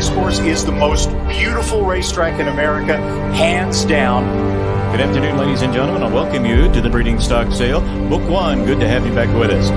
Racecourse is the most beautiful racetrack in America, hands down. Good afternoon, ladies and gentlemen. I welcome you to the breeding stock sale. Book one. Good to have you back with us.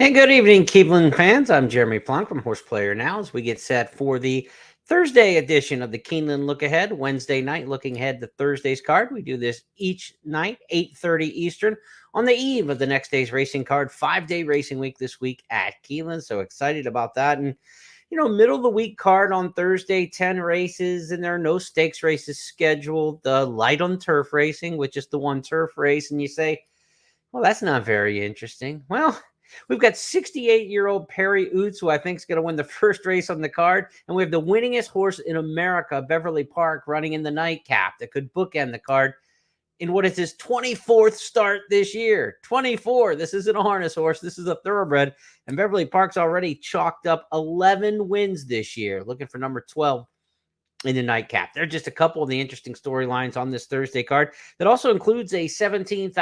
And good evening, Keeneland fans. I'm Jeremy Plonk from Horse Player Now as we get set for the Thursday edition of the Keeneland Look Ahead, Wednesday night, looking ahead to Thursday's card. We do this each night, 8:30 Eastern, on the eve of the next day's racing card, 5-day racing week this week at Keeneland. So excited about that. And, middle of the week card on Thursday, 10 races, and there are no stakes races scheduled. Light on turf racing, which is the one turf race. And you say, well, that's not very interesting. Well, we've got 68-year-old Perry Oots, who I think is going to win the first race on the card. And we have the winningest horse in America, Beverly Park, running in the nightcap that could bookend the card in what is his 24th start this year. 24. This isn't a harness horse. This is a thoroughbred. And Beverly Park's already chalked up 11 wins this year, looking for number 12 in the nightcap. There are just a couple of the interesting storylines on this Thursday card that also includes a $17,000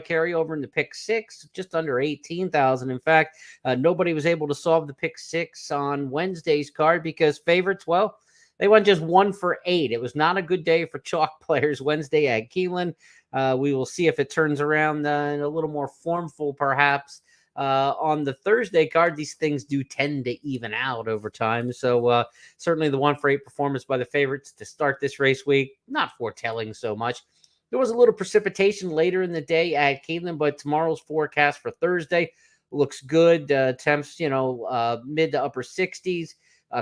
carryover in the pick six, just under $18,000. In fact, nobody was able to solve the pick six on Wednesday's card because favorites, well, they went just 1 for 8. It was not a good day for chalk players Wednesday at Keeneland. We will see if it turns around in a little more formful, perhaps. On the Thursday card, these things do tend to even out over time. So certainly the 1 for 8 performance by the favorites to start this race week, not foretelling so much. There was a little precipitation later in the day at Keeneland, but tomorrow's forecast for Thursday looks good. Temps, mid to upper 60s,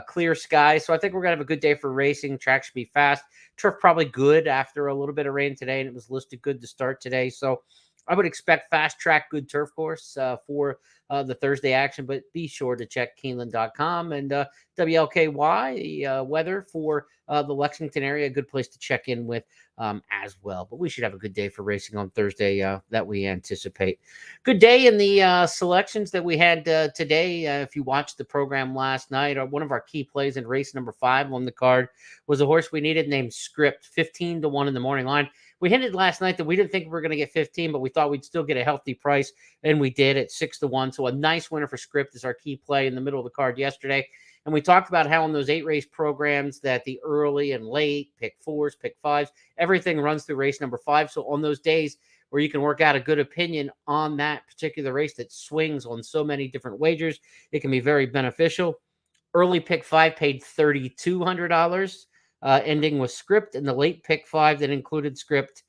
clear sky. So I think we're going to have a good day for racing. Track should be fast. Turf probably good after a little bit of rain today, and it was listed good to start today. So I would expect fast track, good turf course for the Thursday action, but be sure to check Keeneland.com and WLKY weather for the Lexington area. A good place to check in with as well. But we should have a good day for racing on Thursday that we anticipate. Good day in the selections that we had today. If you watched the program last night, one of our key plays in race number 5 on the card was a horse we needed named Script, 15-1 in the morning line. We hinted last night that we didn't think we were going to get 15, but we thought we'd still get a healthy price, and we did at 6-1. So a nice winner for Script is our key play in the middle of the card yesterday. And we talked about how in those 8 race programs that the early and late, pick 4s, pick 5s, everything runs through race number 5. So on those days where you can work out a good opinion on that particular race that swings on so many different wagers, it can be very beneficial. Early pick 5 paid $3,200. Ending with Script, and the late pick 5 that included Script,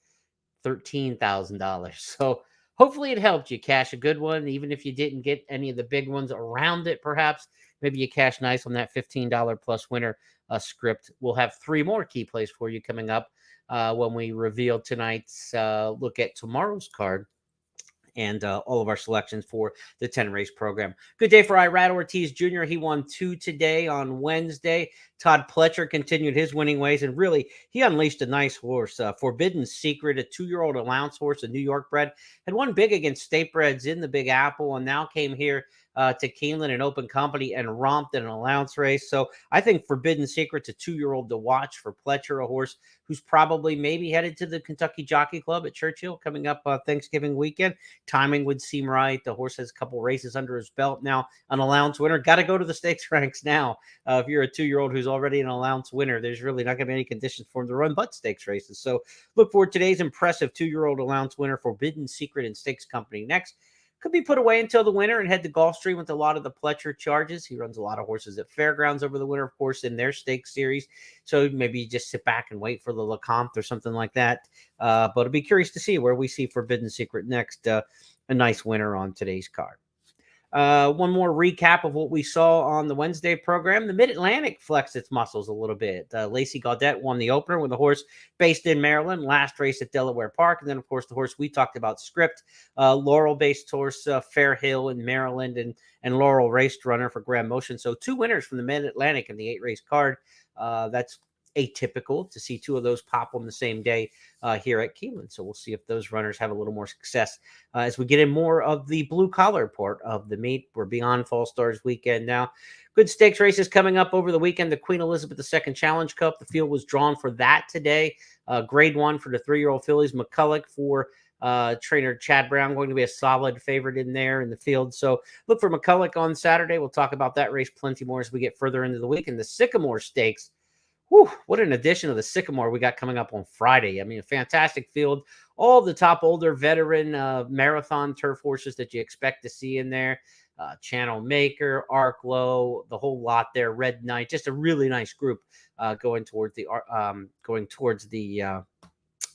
$13,000. So hopefully it helped you cash a good one, even if you didn't get any of the big ones around it. Perhaps maybe you cash nice on that $15 plus winner Script. We'll have 3 more key plays for you coming up when we reveal tonight's look at tomorrow's card and all of our selections for the 10 race program. Good day for Irad Ortiz Jr. He won 2 today on Wednesday. Todd Pletcher continued his winning ways, and really, he unleashed a nice horse. Forbidden Secret, a 2-year-old allowance horse, a New York bred, had won big against state breds in the Big Apple, and now came here to Keeneland and open company and romped in an allowance race. So I think Forbidden Secret's a 2-year-old to watch for Pletcher, a horse who's probably maybe headed to the Kentucky Jockey Club at Churchill coming up Thanksgiving weekend. Timing would seem right. The horse has a couple races under his belt now. An allowance winner. Got to go to the stakes ranks now. If you're a 2-year-old who's already an allowance winner, there's really not going to be any conditions for him to run but stakes races. So look for today's impressive 2-year-old allowance winner, Forbidden Secret and Stakes Company. Next, could be put away until the winter and head to Gulfstream with a lot of the Pletcher charges. He runs a lot of horses at Fairgrounds over the winter, of course, in their stakes series. So maybe you just sit back and wait for the LeCompte or something like that. But I'd be curious to see where we see Forbidden Secret next. A nice winner on today's card. One more recap of what we saw on the Wednesday program. The Mid-Atlantic flexed its muscles a little bit. Lacey Gaudette won the opener with a horse based in Maryland, last race at Delaware Park. And then, of course, the horse we talked about, Script, Laurel-based horse, Fair Hill in Maryland, and Laurel raced runner for Graham Motion. So 2 winners from the Mid-Atlantic in the 8-race card. That's atypical to see 2 of those pop on the same day here at Keeneland. So we'll see if those runners have a little more success as we get in more of the blue collar part of the meet. We're beyond Fall Stars weekend now. Good stakes races coming up over the weekend. The Queen Elizabeth II Challenge Cup. The field was drawn for that today. Grade 1 for the 3-year-old fillies. McCulloch for trainer Chad Brown, going to be a solid favorite in there in the field. So look for McCulloch on Saturday. We'll talk about that race plenty more as we get further into the week. And the Sycamore Stakes. Whew, what an addition of the Sycamore we got coming up on Friday. I mean, a fantastic field. All the top older veteran marathon turf horses that you expect to see in there. Channel Maker, Arklow, the whole lot there. Red Knight, just a really nice group going towards the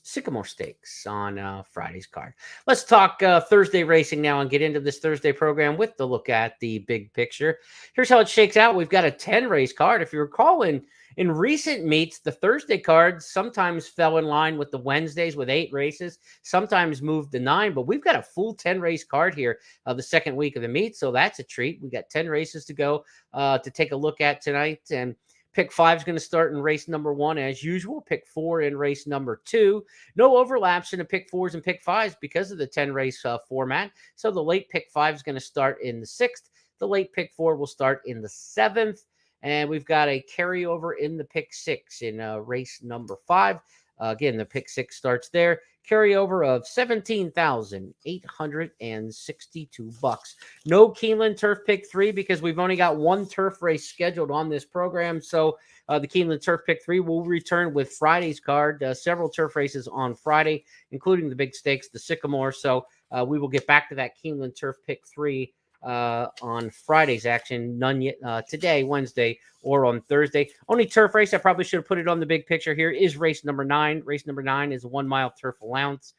Sycamore Stakes on Friday's card. Let's talk Thursday racing now and get into this Thursday program with the look at the big picture. Here's how it shakes out. We've got a 10-race card. If you recall, in recent meets, the Thursday cards sometimes fell in line with the Wednesdays with 8 races, sometimes moved to 9, but we've got a full 10-race card here the second week of the meet, so that's a treat. We got 10 races to go to take a look at tonight, and Pick 5 is going to start in race number 1 as usual. Pick 4 in race number 2. No overlaps in the Pick 4s and Pick 5s because of the 10-race format. So the late Pick 5 is going to start in the 6th. The late Pick 4 will start in the 7th. And we've got a carryover in the Pick 6 in race number 5. Again, the Pick 6 starts there. Carryover of $17,862. No Keeneland Turf Pick 3 because we've only got 1 turf race scheduled on this program. So the Keeneland Turf Pick 3 will return with Friday's card. Several turf races on Friday, including the big stakes, the Sycamore. So we will get back to that Keeneland Turf Pick 3 on Friday's action. None yet today, Wednesday, or on Thursday. Only turf race, I probably should have put it on the big picture here, is race number 9. Race number 9 is a 1-mile turf allowance.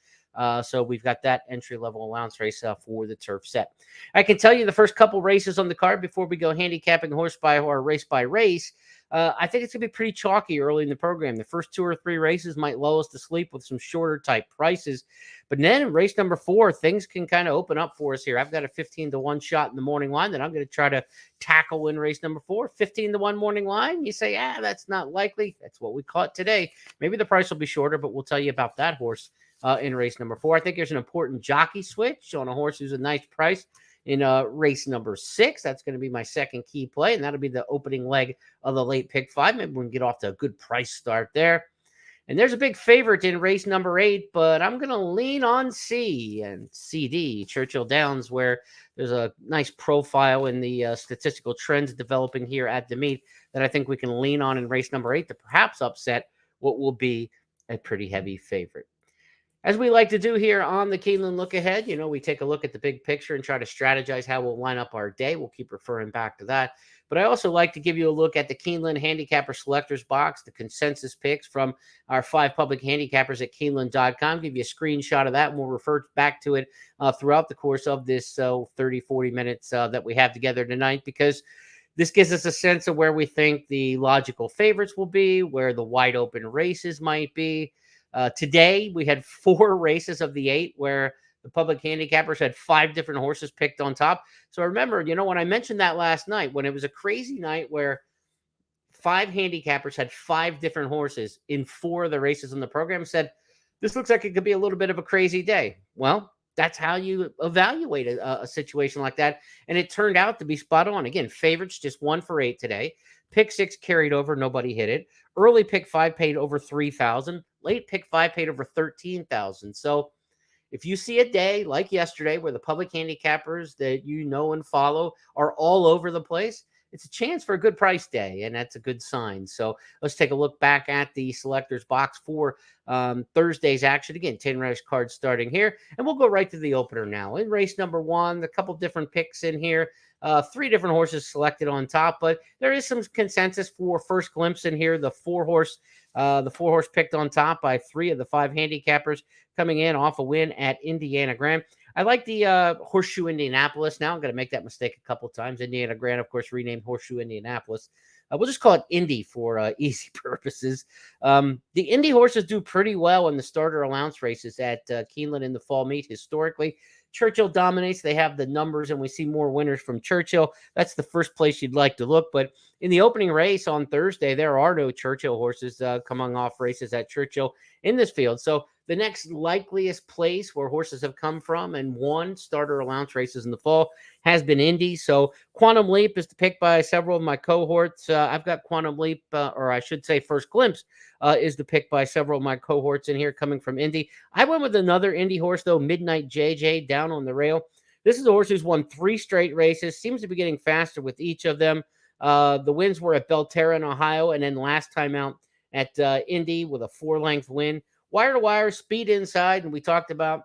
So we've got that entry-level allowance race for the turf set. I can tell you the first couple races on the card before we go handicapping horse by or race by race. I think it's going to be pretty chalky early in the program. The first 2 or 3 races might lull us to sleep with some shorter type prices. But then in race number 4, things can kind of open up for us here. I've got a 15-1 shot in the morning line that I'm going to try to tackle in race number 4. 15-1 morning line. You say, that's not likely. That's what we caught today. Maybe the price will be shorter, but we'll tell you about that horse in race number 4. I think there's an important jockey switch on a horse who's a nice price in race number 6. That's going to be my second key play, and that'll be the opening leg of the late Pick 5. Maybe we can get off to a good price start there. And there's a big favorite in race number 8, but I'm going to lean on C and CD, Churchill Downs, where there's a nice profile in the statistical trends developing here at the meet that I think we can lean on in race number 8 to perhaps upset what will be a pretty heavy favorite. As we like to do here on the Keeneland Look Ahead, we take a look at the big picture and try to strategize how we'll line up our day. We'll keep referring back to that. But I also like to give you a look at the Keeneland Handicapper Selectors Box, the consensus picks from our 5 public handicappers at Keeneland.com. Give you a screenshot of that, and we'll refer back to it throughout the course of this 30, 40 minutes that we have together tonight, because this gives us a sense of where we think the logical favorites will be, where the wide open races might be. Today, we had 4 races of the 8 where the public handicappers had 5 different horses picked on top. So remember, when I mentioned that last night, when it was a crazy night where 5 handicappers had 5 different horses in 4 of the races in the program, said, this looks like it could be a little bit of a crazy day. Well, that's how you evaluate a situation like that. And it turned out to be spot on. Again, favorites just 1 for 8 today. Pick 6 carried over. Nobody hit it. Early Pick 5 paid over $3,000. Late Pick 5 paid over $13,000. So if you see a day like yesterday where the public handicappers that you know and follow are all over the place, it's a chance for a good price day, and that's a good sign. So let's take a look back at the selectors box for Thursday's action. Again, 10 race cards starting here, and we'll go right to the opener now. In race number 1, a couple different picks in here. 3 different horses selected on top, but there is some consensus for first glimpse in here. The 4 horse picked on top by 3 of the 5 handicappers coming in off a win at Indiana Grand. I like the Horseshoe Indianapolis. Now I'm going to make that mistake a couple times. Indiana Grand, of course, renamed Horseshoe Indianapolis. We'll just call it Indy for easy purposes. The Indy horses do pretty well in the starter allowance races at Keeneland in the fall meet. Historically, Churchill dominates. They have the numbers, and we see more winners from Churchill. That's the first place you'd like to look. But in the opening race on Thursday, there are no Churchill horses coming off races at Churchill in this field. So the next likeliest place where horses have come from and won starter allowance races in the fall has been Indy. So Quantum Leap is the pick by several of my cohorts. I've got Quantum Leap, or I should say First Glimpse, is the pick by several of my cohorts in here coming from Indy. I went with another Indy horse, though, Midnight JJ, down on the rail. This is a horse who's won 3 straight races, seems to be getting faster with each of them. The wins were at Belterra in Ohio, and then last time out at Indy with a 4-length win. Wire to wire, speed inside, and we talked about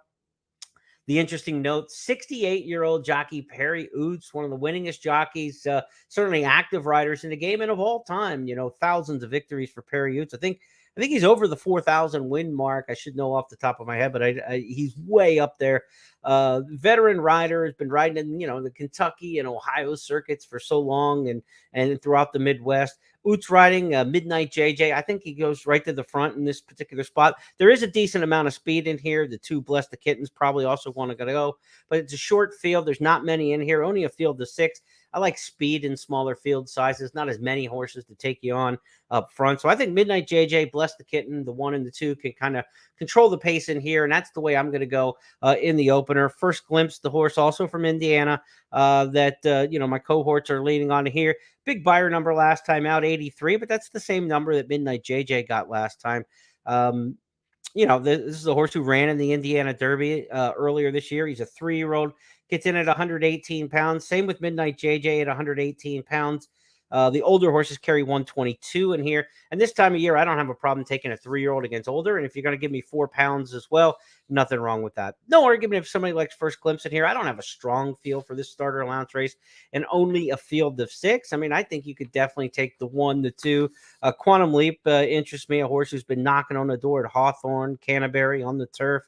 the interesting note, 68-year-old jockey Perry Oots, one of the winningest jockeys, certainly active riders in the game and of all time. Thousands of victories for Perry Oots. I think he's over the 4,000 win mark. I should know off the top of my head, but he's way up there. Veteran rider, has been riding in the Kentucky and Ohio circuits for so long, and throughout the Midwest. Oots riding Midnight JJ. I think he goes right to the front in this particular spot. There is a decent amount of speed in here. The 2 Bless the Kittens probably also want to go, but it's a short field. There's not many in here, only a field of 6. I like speed in smaller field sizes, not as many horses to take you on up front. So I think Midnight JJ, Bless the Kitten, the 1 and the 2 can kind of control the pace in here, and that's the way I'm going to go in the opener. First Glimpse, the horse also from Indiana that my cohorts are leaning on here. Big buyer number last time out, 83, but that's the same number that Midnight JJ got last time. This is a horse who ran in the Indiana Derby earlier this year. He's a 3-year-old, gets in at 118 pounds. Same with Midnight JJ at 118 pounds. The older horses carry 122 in here. And this time of year, I don't have a problem taking a 3-year-old against older. And if you're going to give me 4 pounds as well, nothing wrong with that. No argument if somebody likes First Glimpse in here. I don't have a strong feel for this starter allowance race and only a field of 6. I mean, I think you could definitely take the 1, the 2. Quantum Leap interests me, a horse who's been knocking on the door at Hawthorne, Canterbury on the turf.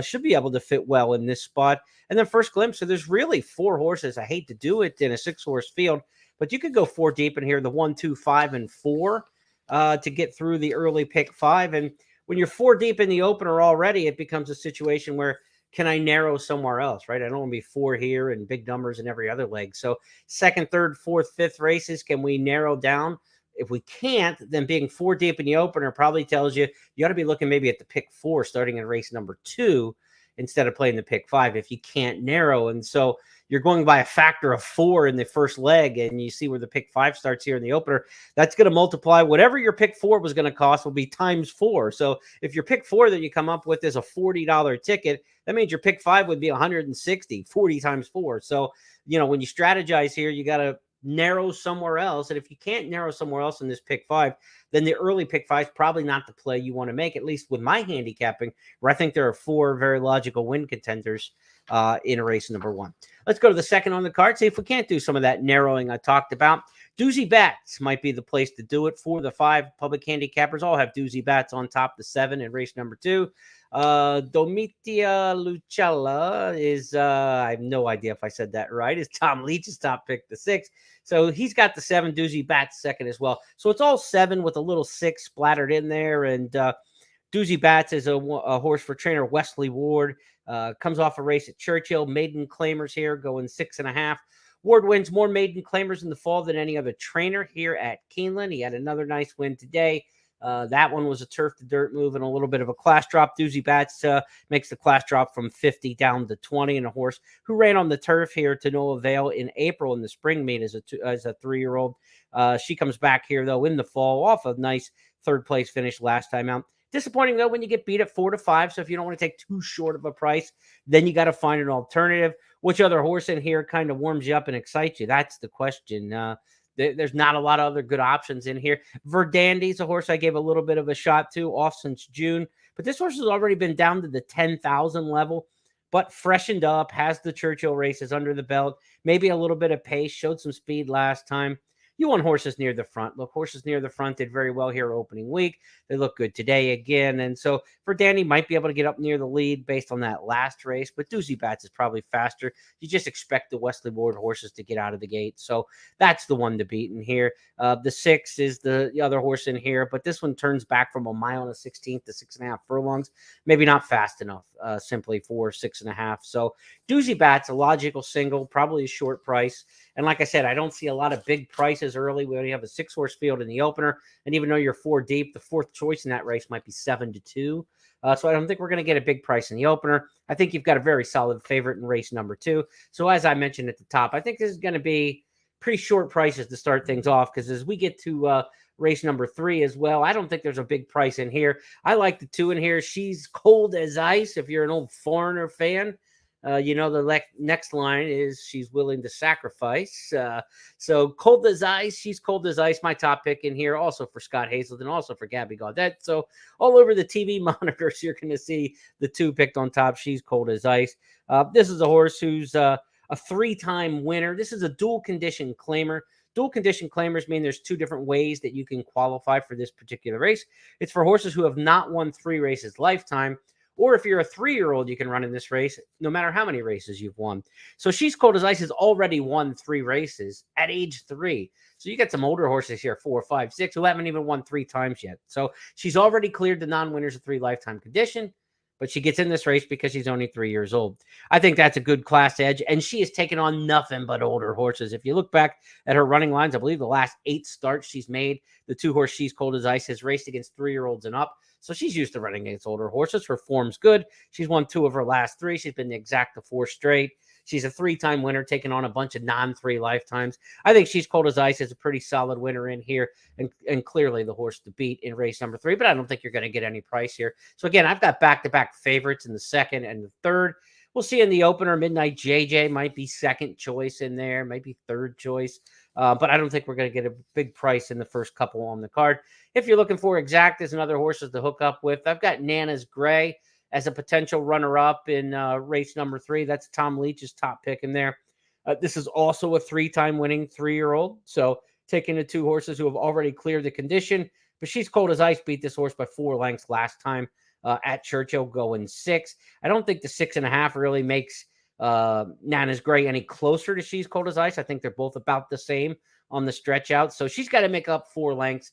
Should be able to fit well in this spot. And then First Glimpse. So there's really 4 horses. I hate to do it in a 6-horse field, but you could go 4 deep in here, the 1, 2, 5, and 4 to get through the early pick 5. And when you're 4 deep in the opener already, it becomes a situation where can I narrow somewhere else, right? I don't want to be 4 here and big numbers in every other leg. So 2nd, 3rd, 4th, 5th races, can we narrow down? If we can't, then being 4 deep in the opener probably tells you ought to be looking maybe at the pick 4 starting in race number 2 instead of playing the pick 5 if you can't narrow. And so you're going by a factor of 4 in the first leg, and you see where the pick 5 starts here in the opener. That's going to multiply whatever your pick 4 was going to cost will be times 4. So if your pick 4 that you come up with is a $40 ticket, that means your pick 5 would be 160, 40 times 4. So, when you strategize here, you got to narrow somewhere else. And if you can't narrow somewhere else in this pick 5, then the early pick 5 is probably not the play you want to make, at least with my handicapping, where I think there are 4 very logical win contenders in race number 1. Let's go to the second on the card. See if we can't do some of that narrowing I talked about. Doozy Bats might be the place to do it. 4 of the 5 public handicappers all have Doozy Bats on top the 7 in race number 2. Domitia Lucella is, I have no idea if I said that right, is Tom Leach's top pick, the 6. So he's got the 7, Doozy Bats second as well. So it's all 7 with a little 6 splattered in there. And Doozy Bats is a horse for trainer Wesley Ward. Comes off a race at Churchill. Maiden claimers here going 6.5. Ward wins more maiden claimers in the fall than any other trainer here at Keeneland. He had another nice win today. That one was a turf to dirt move and a little bit of a class drop. Doozy Bats makes the class drop from 50 down to 20, and a horse who ran on the turf here to no avail in April in the spring meet as a 3-year-old. She comes back here, though, in the fall off a nice 3rd place finish last time out. Disappointing, though, when you get beat at 4 to 5. So if you don't want to take too short of a price, then you got to find an alternative. Which other horse in here kind of warms you up and excites you? That's the question. There's not a lot of other good options in here. Verdandy's a horse I gave a little bit of a shot to off since June. But this horse has already been down to the 10,000 level, but freshened up, has the Churchill races under the belt, maybe a little bit of pace, showed some speed last time. You want horses near the front. Look, horses near the front did very well here opening week. They look good today again. And so for Danny, might be able to get up near the lead based on that last race, but Doozy Bats is probably faster. You just expect the Wesley Ward horses to get out of the gate. So that's the one to beat in here. The 6 is the other horse in here, but this one turns back from a mile and a 16th to 6.5 furlongs. Maybe not fast enough, simply for 6.5. So Doozy Bats, a logical single, probably a short price. And like I said, I don't see a lot of big prices early. We only have a 6-horse field in the opener. And even though you're 4 deep, the 4th choice in that race might be 7-2. So I don't think we're going to get a big price in the opener. I think you've got a very solid favorite in race number 2. So as I mentioned at the top, I think this is going to be pretty short prices to start things off, because as we get to race number 3 as well, I don't think there's a big price in here. I like the 2 in here. She's Cold as Ice. If you're an old Foreigner fan, the next line is she's willing to sacrifice. So Cold as Ice, she's Cold as Ice, my top pick in here, also for Scott Hazelton, also for Gabby Gaudet. So all over the TV monitors, you're going to see the 2 picked on top. She's Cold as Ice. This is a horse who's a 3-time winner. This is a dual condition claimer. Dual condition claimers mean there's 2 different ways that you can qualify for this particular race. It's for horses who have not won 3 races lifetime. Or if you're a 3-year-old, you can run in this race, no matter how many races you've won. So She's Cold as Ice has already won 3 races at age 3. So you get some older horses here, 4, 5, 6, who haven't even won 3 times yet. So she's already cleared the non-winners of 3 lifetime condition, but she gets in this race because she's only 3 years old. I think that's a good class edge, and she has taken on nothing but older horses. If you look back at her running lines, I believe the last 8 starts she's made, the 2-horse She's Cold as Ice has raced against 3-year-olds and up. So she's used to running against older horses. Her form's good. She's won 2 of her last 3. She's been the exact to 4 straight. She's a 3-time winner, taking on a bunch of non-3 lifetimes. I think She's Cold as Ice is a pretty solid winner in here, and clearly the horse to beat in race number 3, but I don't think you're going to get any price here. So again, I've got back-to-back favorites in the 2nd and the 3rd. We'll see in the opener. Midnight JJ might be 2nd choice in there, might be 3rd choice. But I don't think we're going to get a big price in the first couple on the card. If you're looking for Exactas and other horses to hook up with, I've got Nana's Gray as a potential runner-up in race number 3. That's Tom Leach's top pick in there. This is also a 3-time winning 3-year-old. So taking the 2 horses who have already cleared the condition. But She's Cold as Ice beat this horse by 4 lengths last time at Churchill, going 6. I don't think the 6.5 really makes Nana's Gray any closer to She's Cold as Ice. I think they're both about the same on the stretch out. So she's got to make up 4 lengths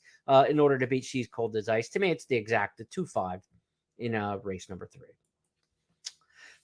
in order to beat She's Cold as Ice. To me, it's the exact, the 2-5 in race number 3.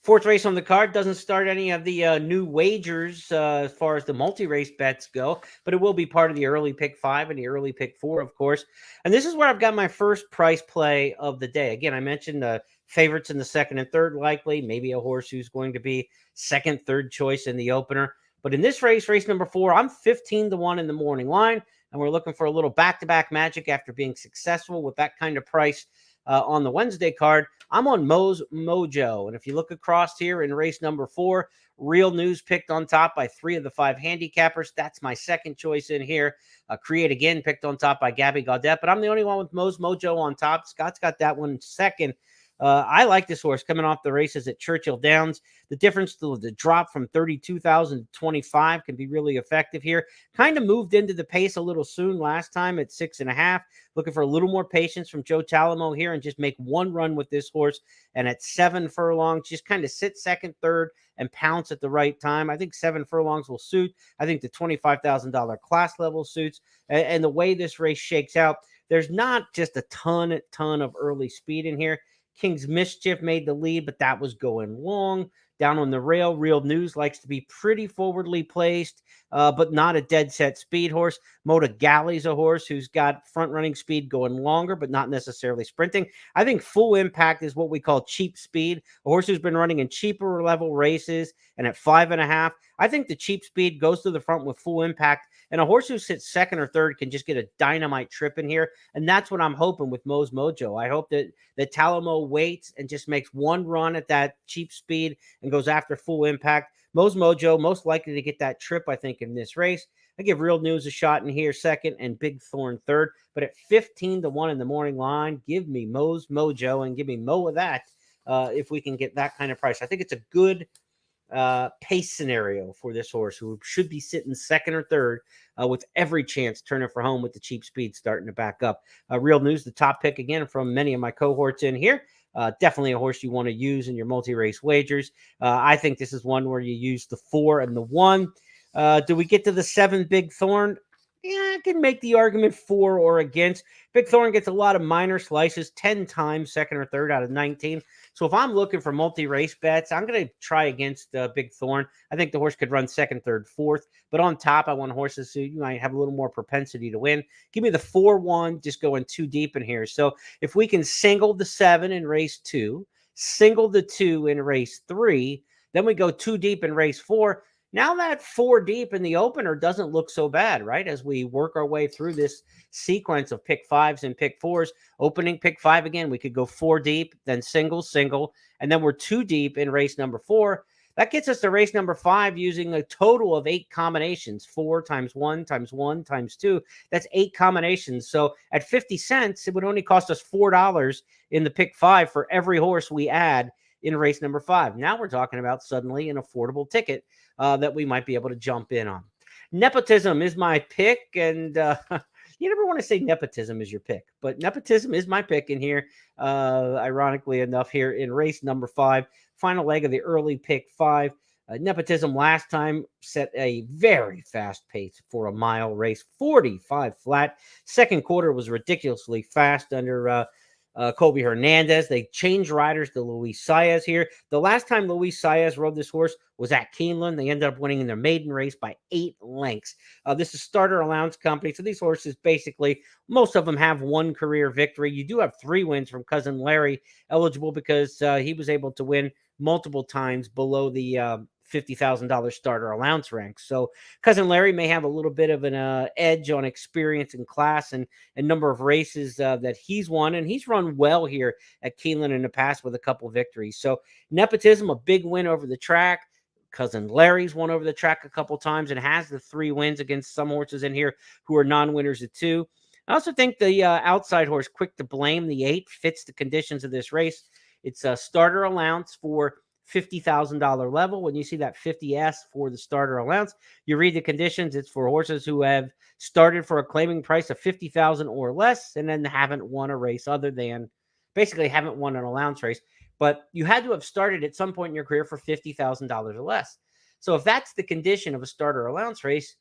4th race on the card doesn't start any of the new wagers as far as the multi-race bets go, but it will be part of the early pick 5 and the early pick 4, of course. And this is where I've got my first price play of the day. Again, I mentioned the favorites in the 2nd and 3rd, likely, maybe a horse who's going to be 2nd, 3rd choice in the opener. But in this race, race number 4, I'm 15-1 in the morning line, and we're looking for a little back-to-back magic after being successful with that kind of price on the Wednesday card. I'm on Mo's Mojo. And if you look across here in race number 4, Real News picked on top by 3 of the 5 handicappers. That's my 2nd choice in here. Create Again picked on top by Gabby Gaudet, but I'm the only one with Mo's Mojo on top. Scott's got that one 2nd. I like this horse coming off the races at Churchill Downs. The difference to the drop from 32,000 to 25 can be really effective here. Kind of moved into the pace a little soon last time at 6.5. Looking for a little more patience from Joe Talamo here and just make one run with this horse. And at 7 furlongs, just kind of sit 2nd, 3rd, and pounce at the right time. I think 7 furlongs will suit. I think the $25,000 class level suits. And the way this race shakes out, there's not just a ton of early speed in here. King's Mischief made the lead, but that was going long. Down on the rail, Real News likes to be pretty forwardly placed, but not a dead set speed horse. Moda Galley's a horse who's got front running speed going longer, but not necessarily sprinting. I think Full Impact is what we call cheap speed, a horse who's been running in cheaper level races, and at 5.5, I think the cheap speed goes to the front with Full Impact, and a horse who sits 2nd or 3rd can just get a dynamite trip in here, and that's what I'm hoping with Mo's Mojo. I hope that Talamo waits and just makes one run at that cheap speed and goes after Full Impact. Mo's Mojo most likely to get that trip, I think, in this race. I give Real News a shot in here 2nd and Big Thorn 3rd, but at 15-1 in the morning line, give me Mo's Mojo and give me Mo of that if we can get that kind of price. I think it's a good pace scenario for this horse, who should be sitting second or third with every chance turning for home with the cheap speed starting to back up. Real News, the top pick again from many of my cohorts in here. Definitely a horse you want to use in your multi-race wagers. I think this is one where you use the 4 and the 1. Do we get to the 7 Big Thorn? Yeah, I can make the argument for or against. Big Thorn gets a lot of minor slices, 10 times, second or third out of 19. So if I'm looking for multi-race bets, I'm going to try against Big Thorn. I think the horse could run second, third, fourth. But on top, I want horses who you might have a little more propensity to win. Give me the 4-1, just going too deep in here. So if we can single the 7 in race 2, single the 2 in race 3, then we go too deep in race 4. Now that 4 deep in the opener doesn't look so bad, right? As we work our way through this sequence of pick 5s and pick 4s, opening pick 5 again, we could go 4 deep, then single, and then we're 2 deep in race number 4. That gets us to race number 5 using a total of 8 combinations, 4 times 1 times 1 times 2. That's 8 combinations. So at 50 cents, it would only cost us $4 in the pick 5 for every horse we add in race number 5. Now we're talking about suddenly an affordable ticket that we might be able to jump in on. Nepotism is my pick, and you never want to say nepotism is your pick, but nepotism is my pick in here, ironically enough, here in race number 5, final leg of the early pick 5. Nepotism last time set a very fast pace for a mile race, 45 flat. Second quarter was ridiculously fast under Colby Hernandez. They changed riders to Luis Saez here. The last time Luis Saez rode this horse was at Keeneland. They ended up winning in their maiden race by 8 lengths. This is Starter Allowance Company. So these horses, basically, most of them have 1 career victory. You do have 3 wins from Cousin Larry eligible because he was able to win multiple times below the $50,000 starter allowance rank. So Cousin Larry may have a little bit of an edge on experience and class and number of races that he's won. And he's run well here at Keeneland in the past with a couple victories. So Nepotism, a big win over the track. Cousin Larry's won over the track a couple times and has the 3 wins against some horses in here who are non-winners at 2. I also think the outside horse, Quick to Blame, the 8, fits the conditions of this race. It's a starter allowance for $50,000 level. When you see that 50S for the starter allowance, you read the conditions. It's for horses who have started for a claiming price of $50,000 or less and then haven't won a race other than, basically haven't won an allowance race. But you had to have started at some point in your career for $50,000 or less. So if that's the condition of a starter allowance race,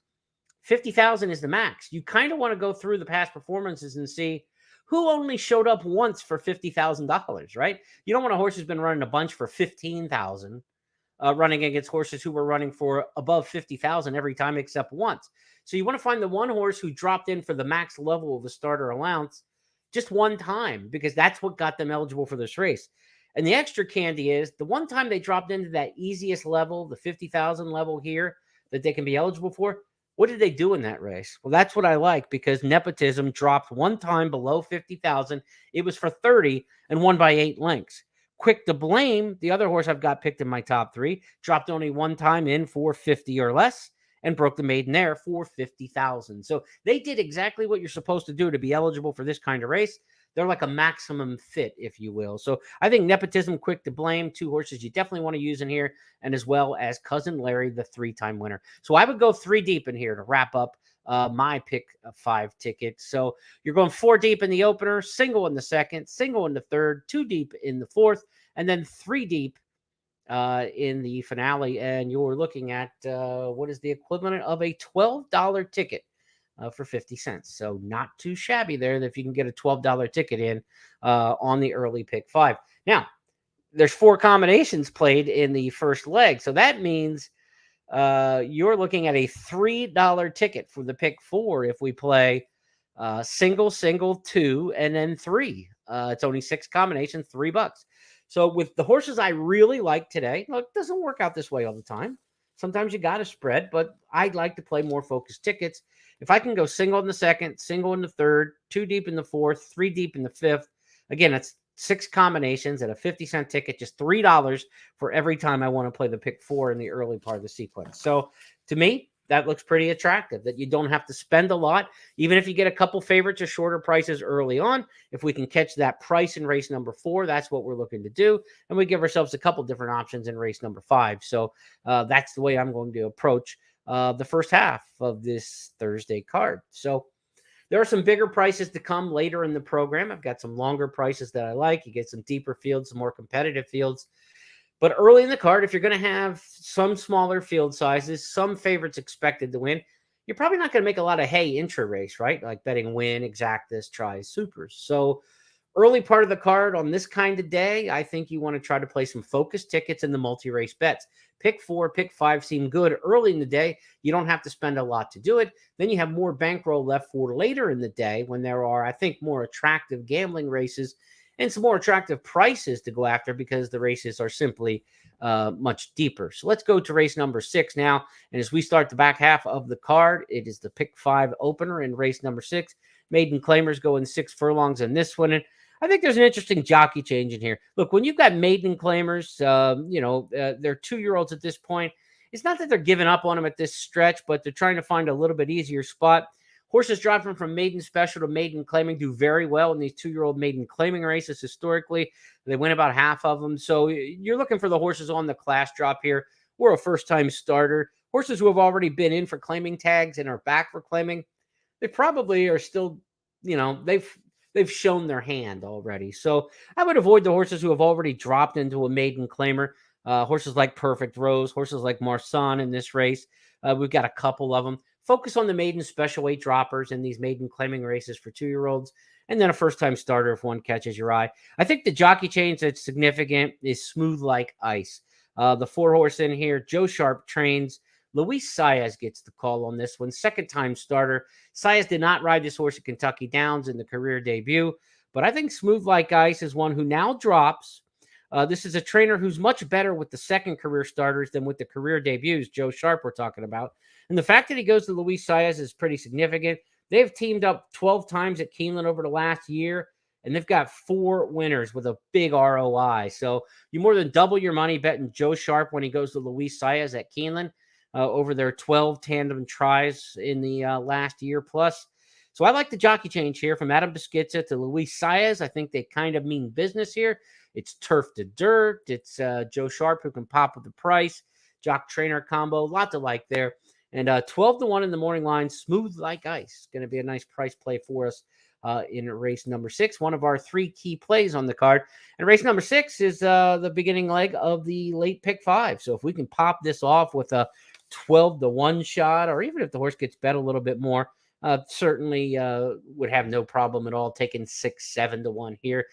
50,000 is the max. You kind of want to go through the past performances and see who only showed up once for $50,000, right? You don't want a horse who's been running a bunch for $15,000 running against horses who were running for above $50,000 every time except once. So you want to find the one horse who dropped in for the max level of the starter allowance just one time, because that's what got them eligible for this race. And the extra candy is the one time they dropped into that easiest level, the 50,000 level here that they can be eligible for. What did they do in that race? Well, that's what I like, because Nepotism dropped one time below 50,000. It was for 30 and won by 8 lengths. Quick to Blame, the other horse I've got picked in my top 3, dropped only one time in for 50 or less and broke the maiden there for 50,000. So they did exactly what you're supposed to do to be eligible for this kind of race. They're like a maximum fit, if you will. So I think Nepotism, Quick to Blame, 2 horses you definitely want to use in here, and as well as Cousin Larry, the 3-time winner. So I would go 3 deep in here to wrap up my pick 5 ticket. So you're going 4 deep in the opener, single in the second, single in the third, 2 deep in the fourth, and then 3 deep in the finale. And you're looking at what is the equivalent of a $12 ticket. For 50 cents. So not too shabby there if you can get a $12 ticket in on the early pick 5. Now, there's 4 combinations played in the first leg. So that means you're looking at a $3 ticket for the pick 4 if we play single, 2, and then 3. It's only 6 combinations, $3. So with the horses I really like today, it doesn't work out this way all the time. Sometimes you got to spread, but I'd like to play more focused tickets. If I can go single in the second, single in the third, 2 deep in the fourth, 3 deep in the fifth, again, that's 6 combinations at a 50-cent ticket, just $3 for every time I want to play the pick 4 in the early part of the sequence. So to me, that looks pretty attractive, that you don't have to spend a lot. Even if you get a couple favorites or shorter prices early on, if we can catch that price in race number 4, that's what we're looking to do. And we give ourselves a couple different options in race number 5. So that's the way I'm going to approach the first half of this Thursday card. So there are some bigger prices to come later in the program. I've got some longer prices that I like. You get some deeper fields, some more competitive fields. But early in the card, if you're going to have some smaller field sizes, some favorites expected to win, you're probably not going to make a lot of hay intra-race, right? Like betting win, exactas, tries, supers. So early part of the card on this kind of day, I think you want to try to play some focus tickets in the multi-race bets. Pick 4, pick 5 seem good early in the day. You don't have to spend a lot to do it. Then you have more bankroll left for later in the day when there are, I think, more attractive gambling races and some more attractive prices to go after because the races are simply much deeper. So let's go to race number 6 now. And as we start the back half of the card, it is the pick 5 opener in race number 6. Maiden claimers going 6 furlongs in this one. And I think there's an interesting jockey change in here. Look, when you've got maiden claimers, they're 2-year-olds at this point. It's not that they're giving up on them at this stretch, but they're trying to find a little bit easier spot. Horses dropping from maiden special to maiden claiming do very well in these 2-year-old maiden claiming races historically. They win about half of them. So you're looking for the horses on the class drop here. We're a first-time starter. Horses who have already been in for claiming tags and are back for claiming, they probably are still, they've shown their hand already. So I would avoid the horses who have already dropped into a maiden claimer. Horses like Perfect Rose, horses like Marsan in this race. We've got a couple of them. Focus on the maiden special weight droppers in these maiden claiming races for 2-year-olds, and then a first-time starter if one catches your eye. I think the jockey change that's significant is Smooth Like Ice. The 4-horse in here, Joe Sharp trains. Luis Saez gets the call on this one. Second-time starter. Saez did not ride this horse at Kentucky Downs in the career debut, but I think Smooth Like Ice is one who now drops. This is a trainer who's much better with the second career starters than with the career debuts, Joe Sharp we're talking about. And the fact that he goes to Luis Saez is pretty significant. They've teamed up 12 times at Keeneland over the last year, and they've got 4 winners with a big ROI. So you more than double your money betting Joe Sharp when he goes to Luis Saez at Keeneland over their 12 tandem tries in the last year plus. So I like the jockey change here from Adam Beschizza to Luis Saez. I think they kind of mean business here. It's turf to dirt. It's Joe Sharp who can pop with the price. Jock trainer combo. A lot to like there. And 12-1 in the morning line, Smooth Like Ice. Going to be a nice price play for us in race number 6, one of our 3 key plays on the card. And race number 6 is the beginning leg of the late pick 5. So if we can pop this off with a 12-1 shot, or even if the horse gets bet a little bit more, certainly would have no problem at all taking 6-7-1 here.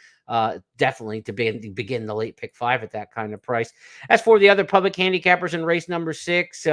Definitely to begin the late pick 5 at that kind of price. As for the other public handicappers in race number 6,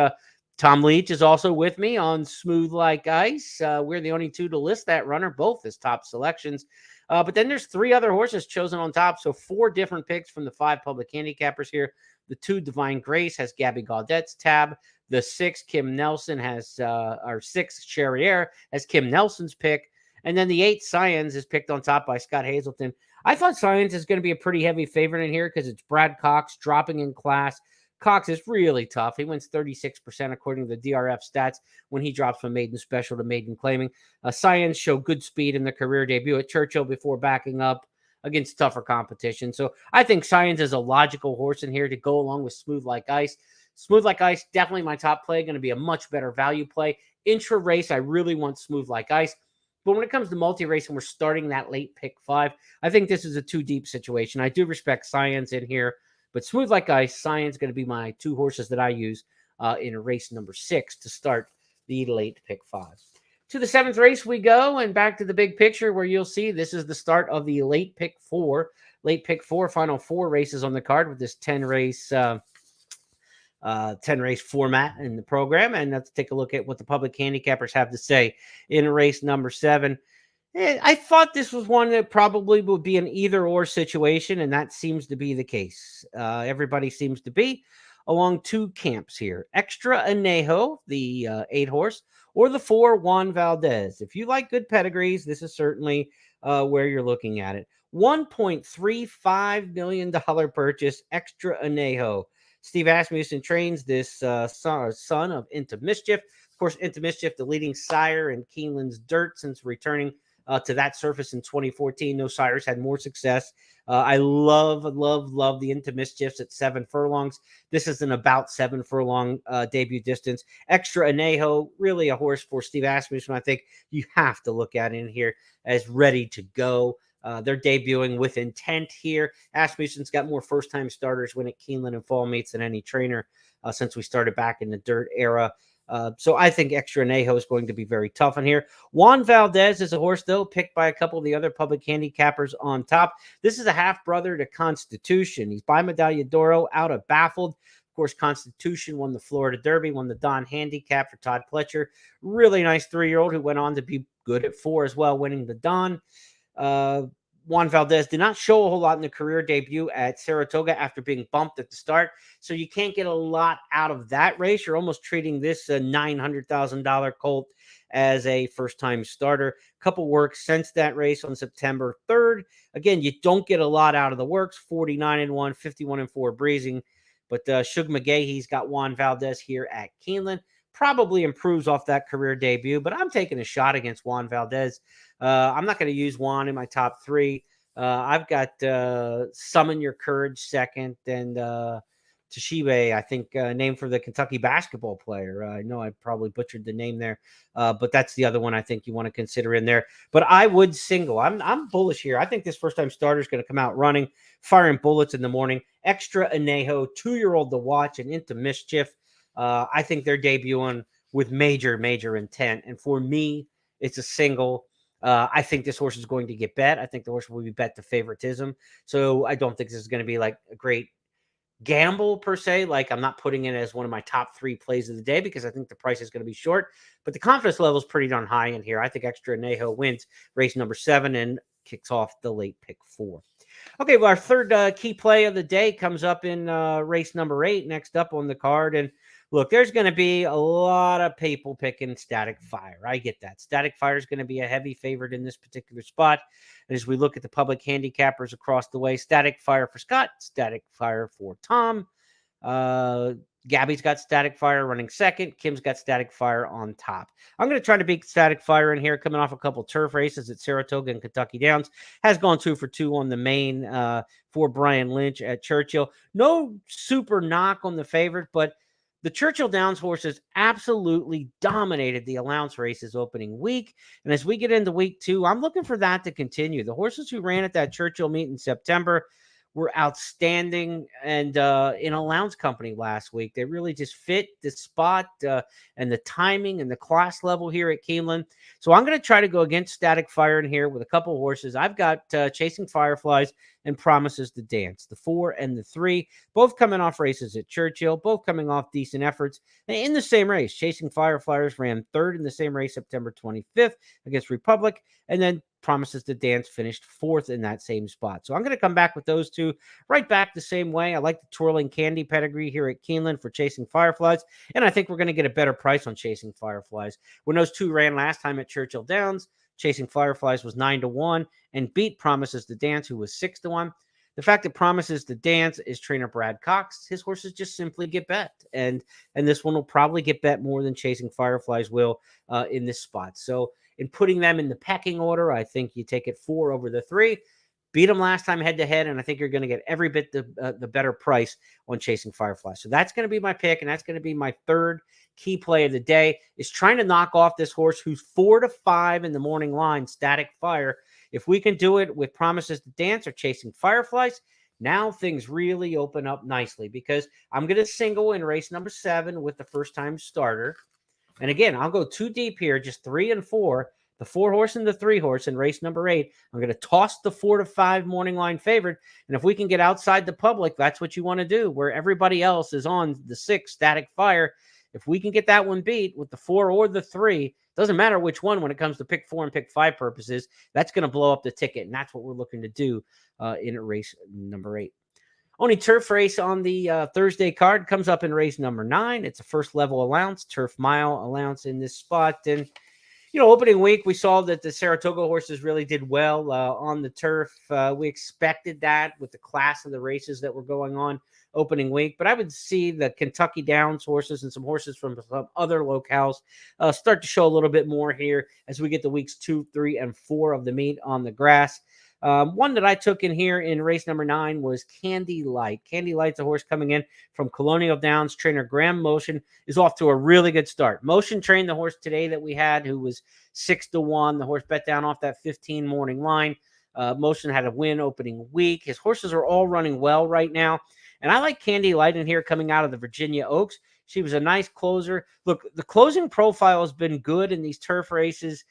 Tom Leach is also with me on Smooth Like Ice. We're the only 2 to list that runner, both as top selections. But then there's 3 other horses chosen on top. So 4 different picks from the 5 public handicappers here. The 2 Divine Grace has Gabby Gaudet's tab. The 6 Kim Nelson has, or 6 Cherriere has Kim Nelson's pick. And then the 8 Science is picked on top by Scott Hazelton. I thought Science is going to be a pretty heavy favorite in here because it's Brad Cox dropping in class. Cox is really tough. He wins 36% according to the DRF stats when he drops from maiden special to maiden claiming. Science showed good speed in the career debut at Churchill before backing up against tougher competition. So I think Science is a logical horse in here to go along with Smooth Like Ice. Smooth Like Ice, definitely my top play, going to be a much better value play. Intra-race, I really want Smooth Like Ice. But when it comes to multi-race and we're starting that late pick 5, I think this is a too deep situation. I do respect Science in here. But Smooth Like Ice, Science going to be my 2 horses that I use in race number 6 to start the late pick 5. To the 7th race we go, and back to the big picture where you'll see this is the start of the late pick 4. Late pick 4, final 4 races on the card with this 10 race format in the program. And let's take a look at what the public handicappers have to say in race number 7. I thought this was one that probably would be an either-or situation, and that seems to be the case. Everybody seems to be along 2 camps here. Extra Anejo, the 8-horse, or the 4 Juan Valdez. If you like good pedigrees, this is certainly where you're looking at it. $1.35 million purchase, Extra Anejo. Steve Asmussen trains this son of Into Mischief. course, Into Mischief, the leading sire in Keeneland's dirt since returning to that surface in 2014. No sires had more success. I love the Into Mischiefs at 7 furlongs. This is an about 7 furlong debut distance. Extra Anejo, really a horse for Steve Asmussen. I think you have to look at in here as ready to go. They're debuting with intent here. Asmussen's got more first-time starters winning Keeneland and fall meets than any trainer since we started back in the dirt era. So I think Extra Anejo is going to be very tough in here. Juan Valdez is a horse, though, picked by a couple of the other public handicappers on top. This is a half-brother to Constitution. He's by Medalla d'Oro, out of Baffled. Of course, Constitution won the Florida Derby, won the Don Handicap for Todd Pletcher. Really nice 3-year-old who went on to be good at 4 as well, winning the Don. Juan Valdez did not show a whole lot in the career debut at Saratoga after being bumped at the start, so you can't get a lot out of that race. You're almost treating this $900,000 colt as a first-time starter. Couple works since that race on September 3rd. Again, you don't get a lot out of the works. 49-1, 51-4 breezing, but Shug McGahee's got Juan Valdez here at Keeneland. Probably improves off that career debut, but I'm taking a shot against Juan Valdez. I'm not going to use Juan in my top 3. I've got Summon Your Courage second, and Toshibe, I think, named for the Kentucky basketball player. I know I probably butchered the name there, but that's the other one I think you want to consider in there. But I would single. I'm bullish here. I think this first-time starter is going to come out running, firing bullets in the morning. Extra Anejo, 2-year-old to watch, and Into Mischief. I think they're debuting with major intent. And for me, it's a single. I think this horse is going to get bet. I think the horse will be bet to favoritism. So I don't think this is going to be like a great gamble per se. Like, I'm not putting it as one of my top 3 plays of the day because I think the price is going to be short. But the confidence level is pretty darn high in here. I think Extra Anejo wins race number 7 and kicks off the late pick 4. Okay, well, our third key play of the day comes up in race number 8, next up on the card. And look, there's going to be a lot of people picking Static Fire. I get that. Static Fire is going to be a heavy favorite in this particular spot. And as we look at the public handicappers across the way, Static Fire for Scott, Static Fire for Tom. Gabby's got Static Fire running second. Kim's got Static Fire on top. I'm going to try to beat Static Fire in here, coming off a couple turf races at Saratoga and Kentucky Downs. Has gone 2 for 2 on the main for Brian Lynch at Churchill. No super knock on the favorite, but the Churchill Downs horses absolutely dominated the allowance races opening week. And as we get into week 2, I'm looking for that to continue. The horses who ran at that Churchill meet in September were outstanding and in allowance company last week. They really just fit the spot and the timing and the class level here at Keeneland. So I'm going to try to go against Static Fire in here with a couple of horses. I've got Chasing Fireflies and Promises to Dance, the 4 and the 3, both coming off races at Churchill, both coming off decent efforts. And in the same race, Chasing Fireflies ran 3rd in the same race September 25th against Republic, and then Promises to Dance finished 4th in that same spot. So I'm going to come back with those two right back the same way. I like the Twirling Candy pedigree here at Keeneland for Chasing Fireflies, and I think we're going to get a better price on Chasing Fireflies. When those two ran last time at Churchill Downs, Chasing Fireflies was 9-1 and beat Promises to Dance, who was 6-1. The fact that Promises to Dance is trainer Brad Cox, his horses just simply get bet. And this one will probably get bet more than Chasing Fireflies will in this spot. So in putting them in the pecking order, I think you take it 4 over the 3. Beat them last time head-to-head, and I think you're going to get every bit the better price on Chasing Fireflies. So that's going to be my pick, and that's going to be my third key play of the day, is trying to knock off this horse who's 4-5 in the morning line, Static Fire. If we can do it with Promises to Dance or Chasing Fireflies, now things really open up nicely, because I'm going to single in race number 7 with the first-time starter. And again, I'll go 2 deep here, just 3 and 4. The 4 horse and the 3 horse in race number 8. I'm going to toss the 4-5 morning line favorite. And if we can get outside the public, that's what you want to do, where everybody else is on the 6 Static Fire. If we can get that one beat with the 4 or the 3, doesn't matter which one when it comes to pick 4 and pick 5 purposes, that's going to blow up the ticket. And that's what we're looking to do in race number 8. Only turf race on the Thursday card comes up in race number 9. It's a first level allowance, turf mile allowance in this spot. And Opening week, we saw that the Saratoga horses really did well on the turf. We expected that with the class of the races that were going on opening week. But I would see the Kentucky Downs horses and some horses from some other locales start to show a little bit more here as we get to weeks 2, 3, and 4 of the meet on the grass. One that I took in here in race number 9 was Candy Light. Candy Light's a horse coming in from Colonial Downs. Trainer Graham Motion is off to a really good start. Motion trained the horse today that we had, who was 6-1. The horse bet down off that 15 morning line. Motion had a win opening week. His horses are all running well right now. And I like Candy Light in here coming out of the Virginia Oaks. She was a nice closer. Look, the closing profile has been good in these turf races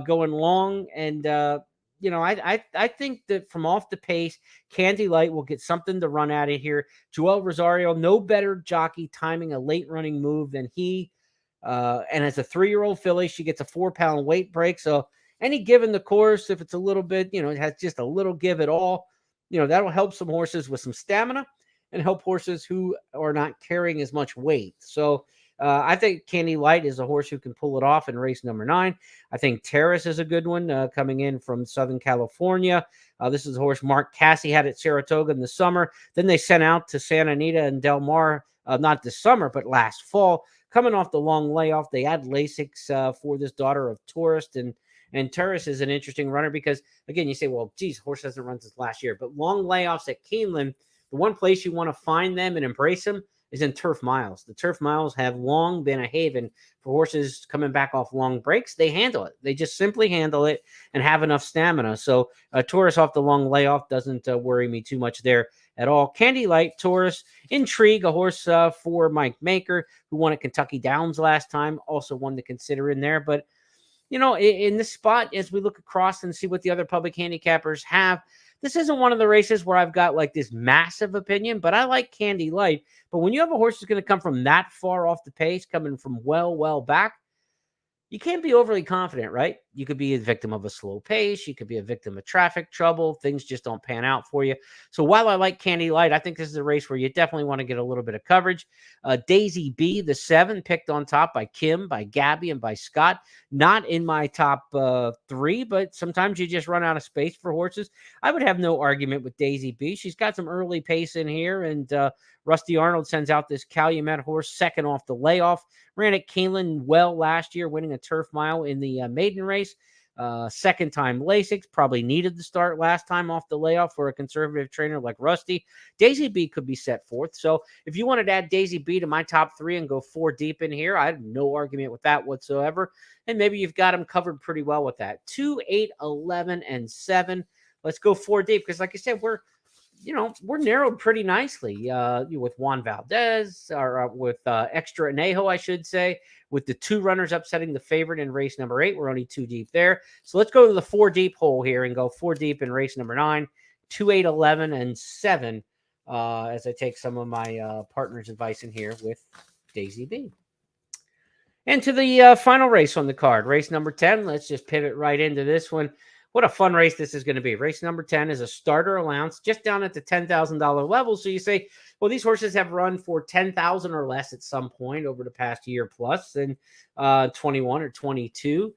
going long. And, I think that from off the pace, Candy Light will get something to run at it here. Joel Rosario, no better jockey timing a late running move than he. And as a 3-year-old filly, she gets a 4-pound weight break. So any given the course, if it's a little bit, it has just a little give at all, that'll help some horses with some stamina and help horses who are not carrying as much weight. So I think Candy Light is a horse who can pull it off in race number 9. I think Terrace is a good one coming in from Southern California. This is a horse Mark Cassie had at Saratoga in the summer. Then they sent out to Santa Anita and Del Mar, not this summer, but last fall. Coming off the long layoff, they had Lasix for this daughter of Tourist. And Terrace is an interesting runner because, again, you say, well, geez, horse hasn't run since last year. But long layoffs at Keeneland, the one place you want to find them and embrace them is in turf miles. The turf miles have long been a haven for horses coming back off long breaks. They handle it. They just simply handle it and have enough stamina. So Taurus off the long layoff doesn't worry me too much there at all. Candy Light, Taurus, Intrigue, a horse for Mike Maker, who won at Kentucky Downs last time. Also one to consider in there. But, in this spot, as we look across and see what the other public handicappers have, this isn't one of the races where I've got like this massive opinion, but I like Candy Light. But when you have a horse that's going to come from that far off the pace, coming from well back, you can't be overly confident, right? You could be a victim of a slow pace. You could be a victim of traffic trouble. Things just don't pan out for you. So while I like Candy Light, I think this is a race where you definitely want to get a little bit of coverage. Daisy B, the 7, picked on top by Kim, by Gabby, and by Scott. Not in my top 3, but sometimes you just run out of space for horses. I would have no argument with Daisy B. She's got some early pace in here, and Rusty Arnold sends out this Calumet horse second off the layoff. Ran at Keeneland well last year, winning a turf mile in the maiden race. Second time Lasix, probably needed the start last time off the layoff for a conservative trainer like Rusty. Daisy B could be set forth. So if you wanted to add Daisy B to my top 3 and go 4 deep in here, I have no argument with that whatsoever. And maybe you've got them covered pretty well with that. 2, 8, 11, and 7. Let's go 4 deep because, like I said, we're narrowed pretty nicely with Juan Valdez or with Extra Anejo, I should say, with the 2 runners upsetting the favorite in race number 8. We're only 2 deep there. So let's go to the 4 deep hole here and go 4 deep in race number 9, 2, 8, 11, and 7 as I take some of my partner's advice in here with Daisy B. And to the final race on the card, race number 10. Let's just pivot right into this one. What a fun race this is going to be. Race number 10 is a starter allowance just down at the $10,000 level. So you say, well, these horses have run for $10,000 or less at some point over the past year plus, and 21 or 22.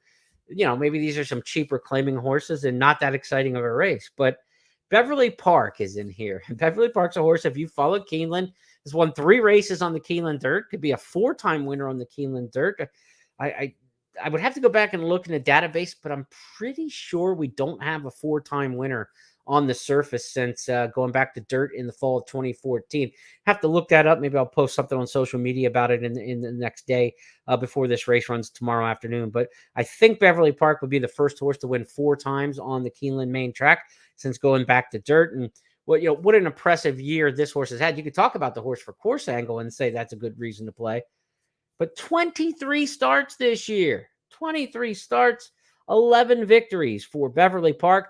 Maybe these are some cheaper claiming horses and not that exciting of a race. But Beverly Park is in here. Beverly Park's a horse, if you follow Keeneland, has won 3 races on the Keeneland dirt, could be a 4-time winner on the Keeneland dirt. I would have to go back and look in the database, but I'm pretty sure we don't have a 4-time winner on the surface since going back to dirt in the fall of 2014. Have to look that up. Maybe I'll post something on social media about it in the next day before this race runs tomorrow afternoon. But I think Beverly Park would be the first horse to win 4 times on the Keeneland main track since going back to dirt. And what an impressive year this horse has had. You could talk about the horse for course angle and say that's a good reason to play. But 23 starts this year, 23 starts, 11 victories for Beverly Park.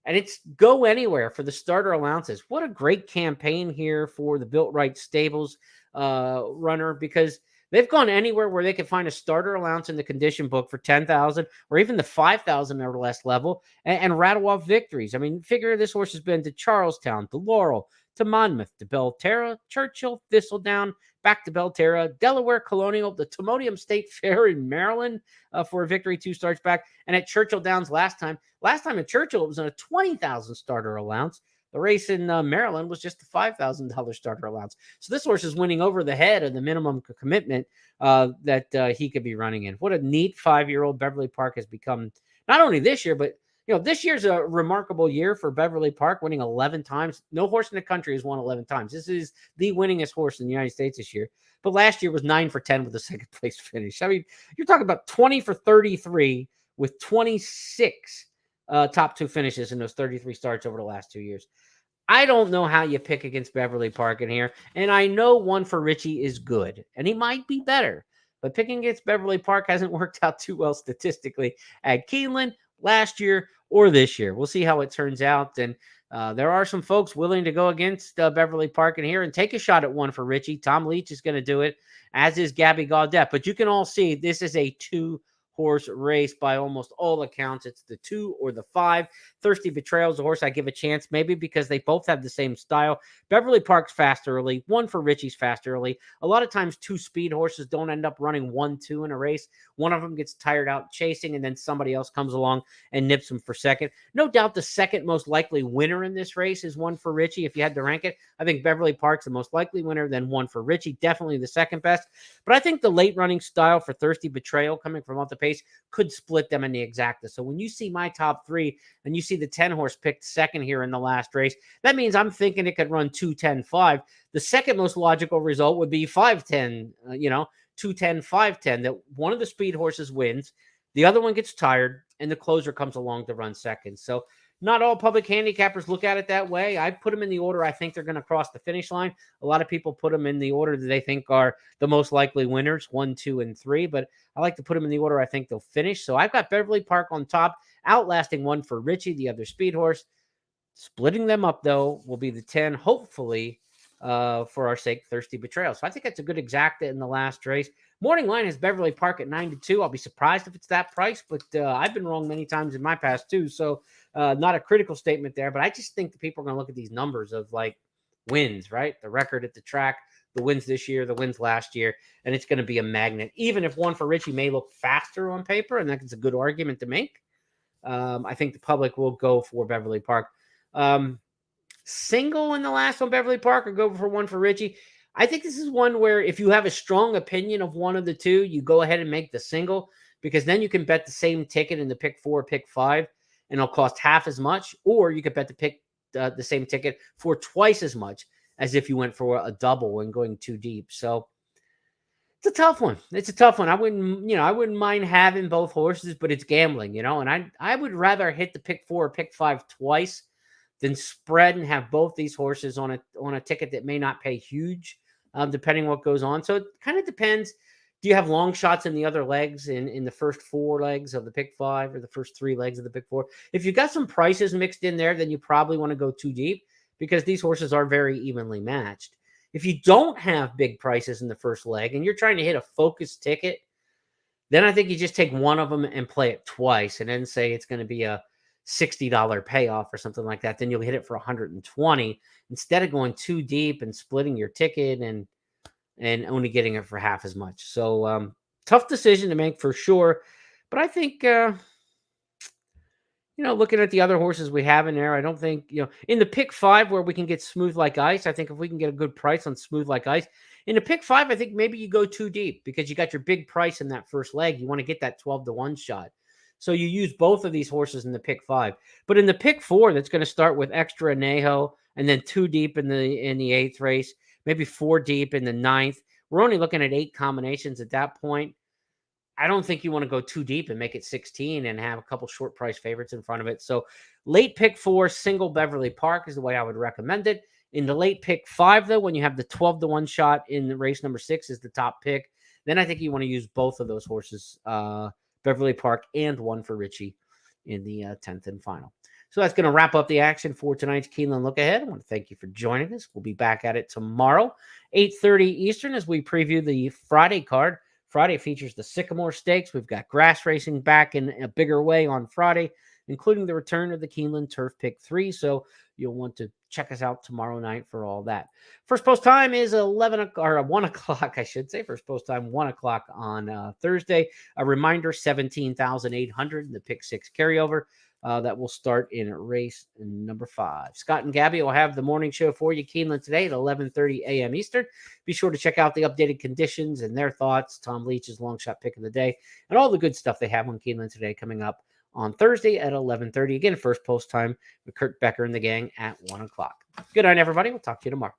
And it's go anywhere for the starter allowances. What a great campaign here for the Built Right Stables runner, because they've gone anywhere where they can find a starter allowance in the condition book for $10,000 or even the $5,000 or less level and rattle off victories. I mean, figure this horse has been to Charlestown, to Laurel, to Monmouth, to Belterra, Churchill, Thistledown, back to Belterra, Delaware Colonial, the Timonium State Fair in Maryland for a victory 2 starts back, and at Churchill Downs last time. Last time at Churchill, it was on a 20,000 starter allowance. The race in Maryland was just a $5,000 starter allowance. So this horse is winning over the head of the minimum commitment that he could be running in. What a neat 5-year-old Beverly Park has become, not only this year, but this year's a remarkable year for Beverly Park, winning 11 times. No horse in the country has won 11 times. This is the winningest horse in the United States this year. But last year was 9 for 10 with a second place finish. I mean, you're talking about 20 for 33 with 26 top 2 finishes in those 33 starts over the last 2 years. I don't know how you pick against Beverly Park in here. And I know 1 for Richie is good, and he might be better. But picking against Beverly Park hasn't worked out too well statistically at Keeneland last year or this year. We'll see how it turns out. And there are some folks willing to go against Beverly Park in here and take a shot at 1 for Richie. Tom Leach is going to do it, as is Gabby Gaudette. But you can all see this is a 2-horse race by almost all accounts. It's the 2 or the 5. Thirsty Betrayal is a horse I give a chance, maybe because they both have the same style. Beverly Park's fast early. 1 for Richie's fast early. A lot of times 2 speed horses don't end up running 1-2 in a race. One of them gets tired out chasing, and then somebody else comes along and nips them for second. No doubt the second most likely winner in this race is 1 for Richie. If you had to rank it, I think Beverly Park's the most likely winner, then 1 for Richie. Definitely the second best. But I think the late running style for Thirsty Betrayal coming from off the pace could split them in the exacta. So when you see my top 3 and you see the 10-horse picked second here in the last race, that means I'm thinking it could run 2-10-5. The second most logical result would be 5-10, 2-10, 5-10, that one of the speed horses wins, the other one gets tired, and the closer comes along to run second. So not all public handicappers look at it that way. I put them in the order I think they're going to cross the finish line. A lot of people put them in the order that they think are the most likely winners, 1, 2, and 3. But I like to put them in the order I think they'll finish. So I've got Beverly Park on top, outlasting 1 for Richie, the other speed horse. Splitting them up, though, will be the 10, hopefully, for our sake, Thirsty Betrayal. So I think that's a good exacta in the last race. Morning line has Beverly Park at 9-2. I'll be surprised if it's that price, but I've been wrong many times in my past too. So not a critical statement there, but I just think the people are going to look at these numbers of like wins, right? The record at the track, the wins this year, the wins last year, and it's going to be a magnet. Even if 1 for Richie may look faster on paper, and that's a good argument to make, I think the public will go for Beverly Park. Single in the last one, Beverly Park, or go for 1 for Richie. I think this is one where if you have a strong opinion of one of the two, you go ahead and make the single, because then you can bet the same ticket in the pick 4, pick 5, and it'll cost half as much, or you could bet the same ticket for twice as much as if you went for a double and going too deep. So it's a tough one. It's a tough one. I wouldn't mind having both horses, but it's gambling, and I would rather hit the pick 4 or pick 5 twice than spread and have both these horses on a ticket that may not pay huge, depending what goes on. So it kind of depends. Do you have long shots in the other legs, in the first 4 legs of the pick 5 or the first 3 legs of the pick 4? If you got some prices mixed in there, then you probably want to go too deep, because these horses are very evenly matched. If you don't have big prices in the first leg and you're trying to hit a focused ticket, then I think you just take one of them and play it twice, and then say it's going to be a $60 payoff or something like that. Then you'll hit it for 120 instead of going too deep and splitting your ticket and only getting it for half as much. So tough decision to make for sure. But I think, looking at the other horses we have in there, I don't think, in the pick 5 where we can get Smooth Like Ice, I think if we can get a good price on Smooth Like Ice, in the pick 5, I think maybe you go too deep because you got your big price in that first leg. You want to get that 12-1 shot. So you use both of these horses in the pick 5. But in the pick 4, that's going to start with Extra Anejo, and then 2 deep in the 8th race, maybe 4 deep in the 9th. We're only looking at 8 combinations at that point. I don't think you want to go too deep and make it 16 and have a couple short price favorites in front of it. So late pick 4, single Beverly Park is the way I would recommend it. In the late pick 5, though, when you have the 12-1 shot in the race number 6 is the top pick, then I think you want to use both of those horses, Beverly Park and 1 for Richie in the 10th and final. So that's going to wrap up the action for tonight's Keeneland Look Ahead. I want to thank you for joining us. We'll be back at it tomorrow, 8:30 Eastern, as we preview the Friday card. Friday features the Sycamore Stakes. We've got grass racing back in a bigger way on Friday. including the return of the Keeneland Turf Pick 3. So you'll want to check us out tomorrow night for all that. First post time is 1 o'clock, I should say. First post time, 1 o'clock on Thursday. A reminder, 17,800 in the Pick 6 carryover. That will start in race number 5. Scott and Gabby will have the morning show for you, Keeneland, today at 11:30 a.m. Eastern. Be sure to check out the updated conditions and their thoughts, Tom Leach's long shot pick of the day, and all the good stuff they have on Keeneland today coming up on Thursday at 11:30. Again, first post time with Kurt Becker and the gang at 1 o'clock. Good night, everybody. We'll talk to you tomorrow.